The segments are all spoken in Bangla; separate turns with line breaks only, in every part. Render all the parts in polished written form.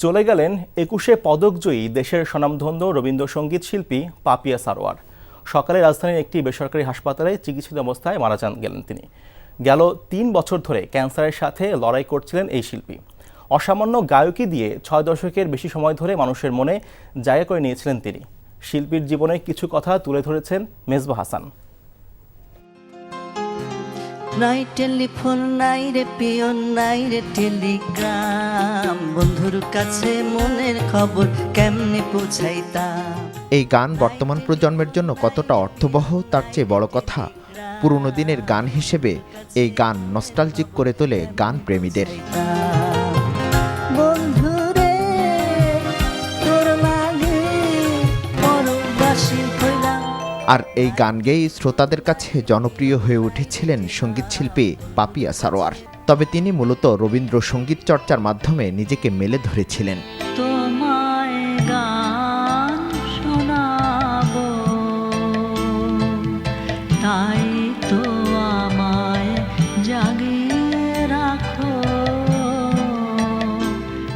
চলে গেলেন ২১শে পদকজয়ী দেশের স্বনামধন্য রবীন্দ্রসঙ্গীত শিল্পী পাপিয়া সারোয়ার। সকালে রাজধানীর একটি বেসরকারি হাসপাতালে চিকিৎসিত অবস্থায় মারা গেলেন তিনি। গেল ৩ বছর ধরে ক্যান্সারের সাথে লড়াই করছিলেন এই শিল্পী। অসামান্য গায়কী দিয়ে ৬ দশকের বেশি সময় ধরে মানুষের মনে জায়গা করে নিয়েছিলেন তিনি। শিল্পীর জীবনে কিছু কথা তুলে ধরেছেন মেজবা হাসান।
নাই টেলিফোন নাই রে পিয়ন নাই রে টেলিগ্রাম, বন্ধুর কাছে মনের খবর কেমনে পৌঁছাইতাম।
এই গান বর্তমান প্রজন্মের জন্য কতটা অর্থবহ তার চেয়ে বড় কথা পুরনো দিনের গান হিসেবে এই গান নস্টালজিক করে তোলে গান প্রেমীদের। আর এই গান গেয়েই শ্রোতাদের কাছে জনপ্রিয় হয়ে উঠেছিলেন সঙ্গীতশিল্পী পাপিয়া সারোয়ার। তবে তিনি মূলত রবীন্দ্রসঙ্গীত চর্চার মাধ্যমে নিজেকে মেলে ধরেছিলেন।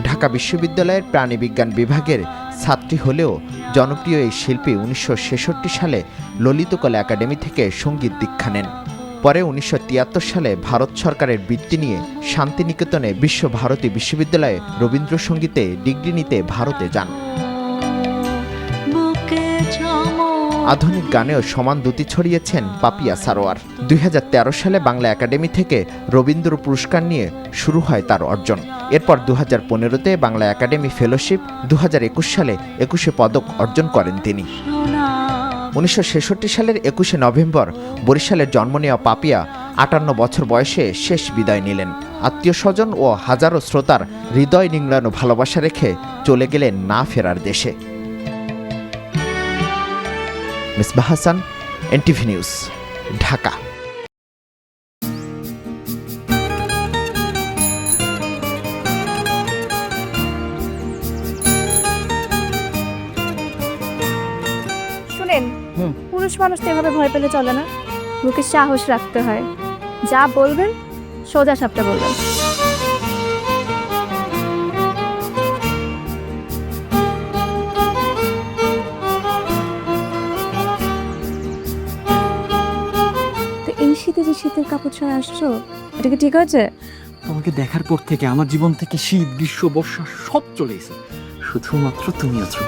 ঢাকা বিশ্ববিদ্যালয়ের প্রাণীবিজ্ঞান বিভাগের ছাত্রী হলেও জনপ্রিয় এই শিল্পী ১৯৬৬ সালে ললিতকলা একাডেমি থেকে সঙ্গীত দীক্ষা নেন। পরে ১৯৭৩ সালে ভারত সরকারের বৃত্তি নিয়ে শান্তিনিকেতনে বিশ্বভারতী বিশ্ববিদ্যালয়ে রবীন্দ্রসঙ্গীতে ডিগ্রি নিতে ভারতে যান। আধুনিক গানেও সমান দ্যুতি ছড়িয়েছেন পাপিয়া সারোয়ার। ২০১৩ সালে বাংলা একাডেমি থেকে রবীন্দ্র পুরস্কার নিয়ে শুরু হয় তার অর্জন। এরপর ২০১৫-তে বাংলা একাডেমি ফেলোশিপ, ২০২১ সালে ২১শে পদক অর্জন করেন তিনি। ১৯৬৬ সালের ২১শে নভেম্বর বরিশালের জন্ম নেওয়া পাপিয়া ৫৮ বছর বয়সে শেষ বিদায় নিলেন। আত্মীয় স্বজন ও হাজারো শ্রোতার হৃদয় নিংড়ানো ভালোবাসা রেখে চলে গেলেন না ফেরার দেশে। Mezba Hasan, NTV news, Dhaka.
শুনেন, পুরুষ মানুষ তো এভাবে ভয় পেলে চলে না, বুকে সাহস রাখতে হয়। যা বলবেন সোজা সাপটা বলবেন। এই শীতে যে শীতের কাপড় ছাড়া আসছো, এটা কি ঠিক আছে?
তোমাকে দেখার পর থেকে আমার জীবন থেকে শীত, গ্রীষ্ম, বর্ষা সব চলে গেছে, শুধুমাত্র তুমি আছো।